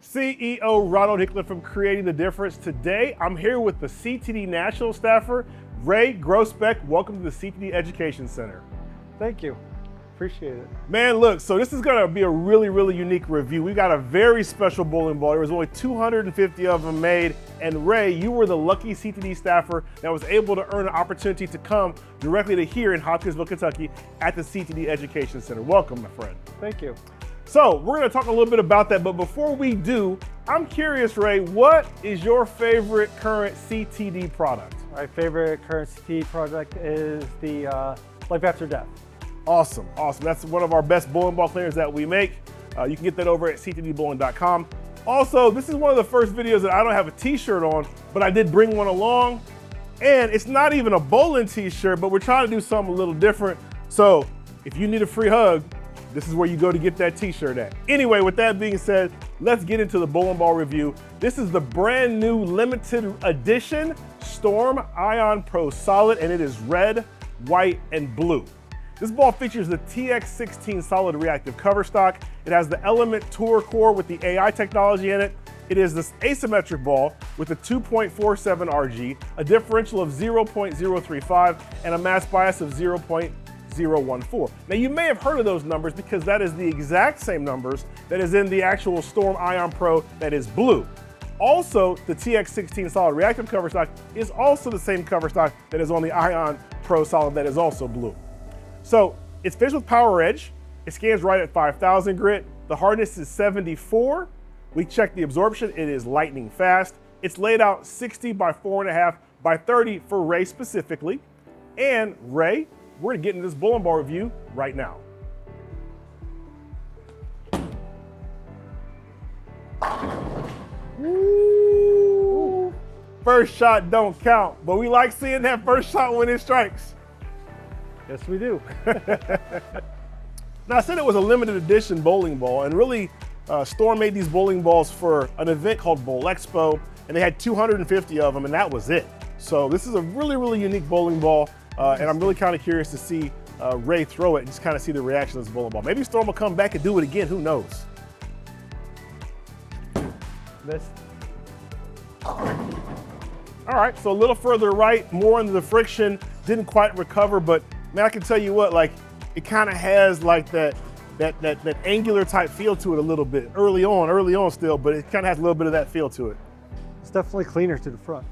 CEO Ronald Hickler from Creating the Difference. Today, I'm here with the CTD National staffer, Ray Groesbeck. Welcome to the CTD Education Center. Thank you. Appreciate it. Man, look, so this is gonna be a really unique review. We got a very special bowling ball. There was only 250 of them made. And Ray, you were the lucky CTD staffer that was able to earn an opportunity to come directly to here in Hopkinsville, Kentucky at the CTD Education Center. Welcome, my friend. Thank you. So we're gonna talk a little bit about that, but before we do, I'm curious, Ray, what is your favorite current CTD product? My favorite current CTD product is the Life After Death. Awesome. That's one of our best bowling ball cleaners that we make. You can get that over at ctdbowling.com. Also, this is one of the first videos that I don't have a t-shirt on, but I did bring one along. And it's not even a bowling t-shirt, but we're trying to do something a little different. So if you need a free hug, this is where you go to get that t-shirt at. Anyway, with that being said, let's get into the bowling ball review. This is the brand new limited edition Storm Ion Pro Solid, and it is red, white, and blue. This ball features the TX16 solid reactive cover stock. It has the Element Tour core with the AI technology in it. It is this asymmetric ball with a 2.47 RG, a differential of 0.035, and a mass bias of 0.014. Now you may have heard of those numbers because that is the exact same numbers that is in the actual Storm Ion Pro that is blue. Also, the TX16 solid reactive cover stock is also the same cover stock that is on the Ion Pro solid that is also blue. So it's finished with Power Edge. It scans right at 5,000 grit. The hardness is 74. We checked the absorption. It is lightning fast. It's laid out 60 by 4.5 by 30 for Ray specifically. And Ray, we're gonna get into this bowling ball review right now. Ooh. First shot don't count, but we like seeing that first shot when it strikes. Yes, we do. Now, I said it was a limited edition bowling ball, and really, Storm made these bowling balls for an event called Bowl Expo, and they had 250 of them, and that was it. So this is a really unique bowling ball, and I'm really kind of curious to see Ray throw it and just kind of see the reaction of this bowling ball. Maybe Storm will come back and do it again, who knows? Missed. All right, so a little further right, more into the friction, didn't quite recover, but man, I can tell you what, like, it kind of has like that angular type feel to it a little bit. Early on still, but it kind of has a little bit of that feel to it. It's definitely cleaner to the front.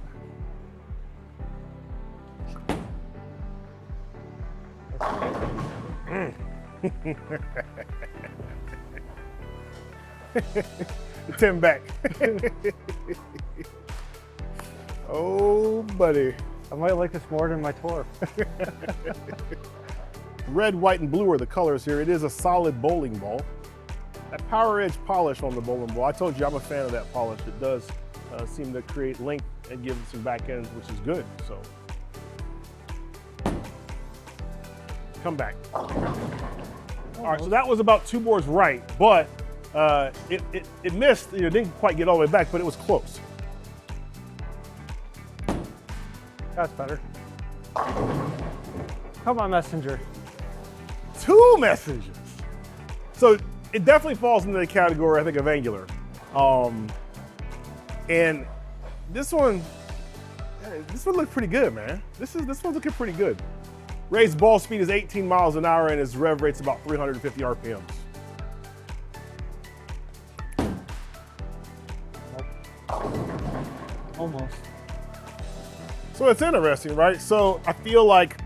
Tim back. Oh, buddy. I might like this more than my tour. Red, white, and blue are the colors here. It is a solid bowling ball. That Power Edge polish on the bowling ball, I told you I'm a fan of that polish. It does seem to create length and give it some back ends, which is good. So, come back. All right, so that was about 2 boards right, but it missed. You know, didn't quite get all the way back, but it was close. That's better. Come on, Messenger. 2 messengers. So it definitely falls into the category, I think, of angular. And this one looked pretty good, man. This one's looking pretty good. Ray's ball speed is 18 miles an hour and his rev rate's about 350 RPMs. Almost. So it's interesting, right? So I feel like,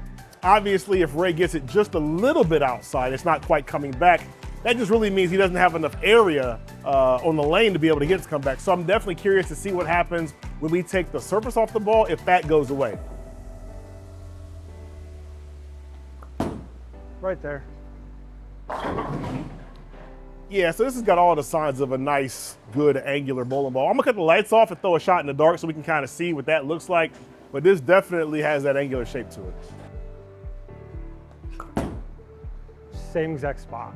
obviously, if Ray gets it just a little bit outside, it's not quite coming back. That just really means he doesn't have enough area on the lane to be able to get it to come back. So I'm definitely curious to see what happens when we take the surface off the ball, if that goes away. Right there. Yeah, so this has got all the signs of a nice, good, angular bowling ball. I'm gonna cut the lights off and throw a shot in the dark so we can kind of see what that looks like. But this definitely has that angular shape to it. Same exact spot.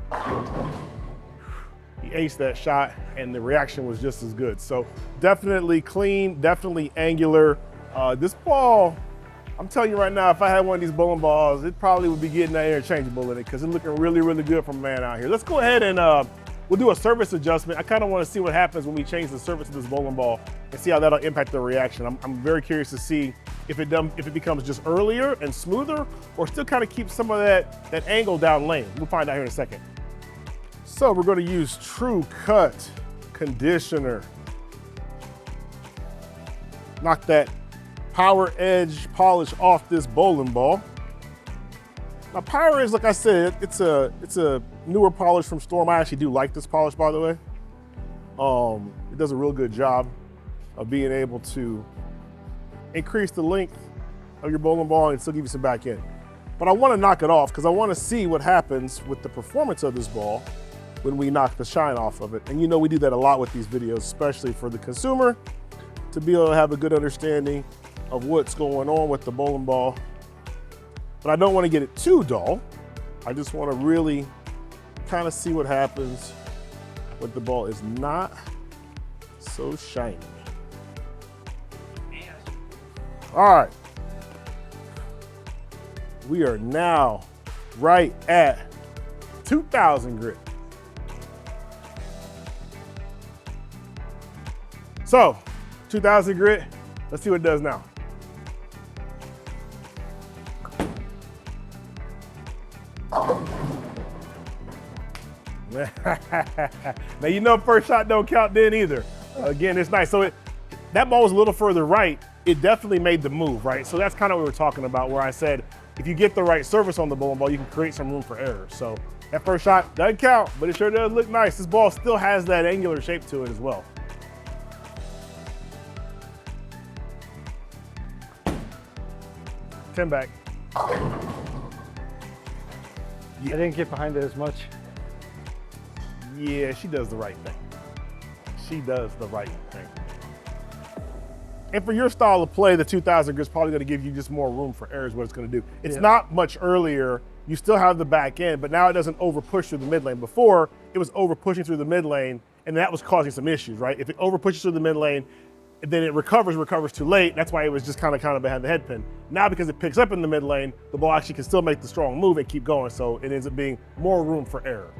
He aced that shot and the reaction was just as good. So definitely clean, definitely angular. This ball, I'm telling you right now, if I had one of these bowling balls, it probably would be getting that interchangeable in it because it's looking really good from a man out here. Let's go ahead and we'll do a surface adjustment. I kind of want to see what happens when we change the surface of this bowling ball and see how that'll impact the reaction. I'm very curious to see if it becomes just earlier and smoother, or still kind of keeps some of that angle down lane. We'll find out here in a second. So we're going to use True Cut conditioner. Knock that Power Edge polish off this bowling ball. Now Power Edge, like I said, it's a newer polish from Storm. I actually do like this polish, by the way. It does a real good job of being able to increase the length of your bowling ball and still give you some back end. But I want to knock it off because I want to see what happens with the performance of this ball when we knock the shine off of it. And you know we do that a lot with these videos, especially for the consumer, to be able to have a good understanding of what's going on with the bowling ball. But I don't want to get it too dull. I just want to really kind of see what happens when the ball is not so shiny. All right. We are now right at 2,000 grit. So, 2,000 grit, let's see what it does now. Now you know first shot don't count then either. Again, it's nice. So that ball was a little further right. It definitely made the move, right? So that's kind of what we were talking about, where I said, if you get the right surface on the bowling ball, you can create some room for error. So that first shot doesn't count, but it sure does look nice. This ball still has that angular shape to it as well. Ten back. I didn't get behind it as much. Yeah, she does the right thing. She does the right thing. And for your style of play, the 2,000 grit is probably going to give you just more room for error is what it's going to do. It's not much earlier. You still have the back end, but now it doesn't over push through the mid lane. Before, it was over pushing through the mid lane, and that was causing some issues, right? If it over pushes through the mid lane, then it recovers too late. That's why it was just kind of behind the head pin. Now, because it picks up in the mid lane, the ball actually can still make the strong move and keep going, so it ends up being more room for error.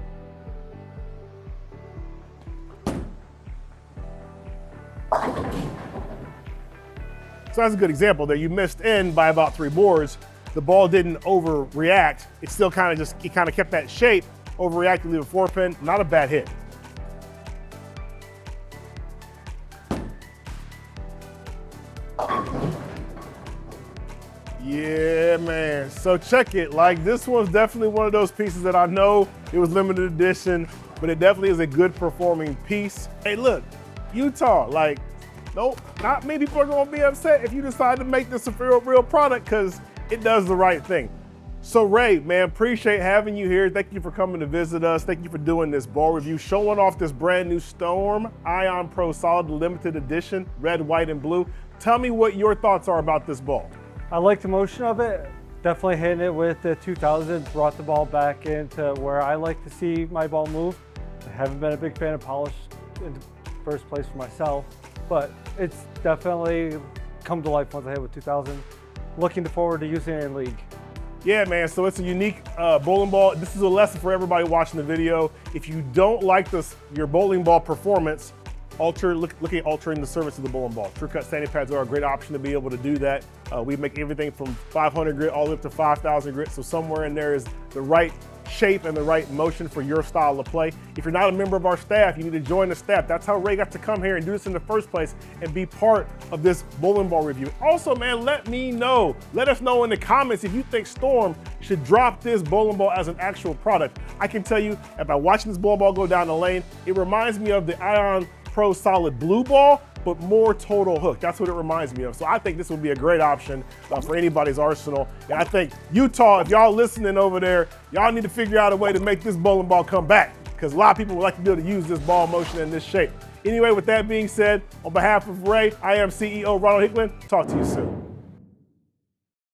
So that's a good example there. You missed in by about 3 boards. The ball didn't overreact. It still kind of kept that shape, overreacted, leave a 4-pin. Not a bad hit. Yeah, man. So check it. Like, this one's definitely one of those pieces that I know it was limited edition, but it definitely is a good performing piece. Hey, look, Utah, like, nope, not many people are gonna be upset if you decide to make this a real product, because it does the right thing. So Ray, man, appreciate having you here. Thank you for coming to visit us. Thank you for doing this ball review, showing off this brand new Storm Ion Pro Solid limited edition, red, white, and blue. Tell me what your thoughts are about this ball. I like the motion of it. Definitely hitting it with the 2000, brought the ball back into where I like to see my ball move. I haven't been a big fan of polish in the first place for myself, but it's definitely come to life once I hit with 2000. Looking forward to using it in league. Yeah, man, so it's a unique bowling ball. This is a lesson for everybody watching the video. If you don't like your bowling ball performance, look at altering the surface of the bowling ball. True Cut sanding pads are a great option to be able to do that. We make everything from 500 grit all the way up to 5,000 grit, so somewhere in there is the right shape and the right motion for your style of play. If you're not a member of our staff, you need to join the staff. That's how Ray got to come here and do this in the first place and be part of this bowling ball review. Also, man, let us know in the comments if you think Storm should drop this bowling ball as an actual product. I can tell you, by watching this bowling ball go down the lane, it reminds me of the Ion Pro Solid blue ball, but more total hook. That's what it reminds me of. So I think this would be a great option for anybody's arsenal. And I think Utah, if y'all listening over there, y'all need to figure out a way to make this bowling ball come back, because a lot of people would like to be able to use this ball motion in this shape. Anyway, with that being said, on behalf of Ray, I am CEO Ronald Hicklin. Talk to you soon.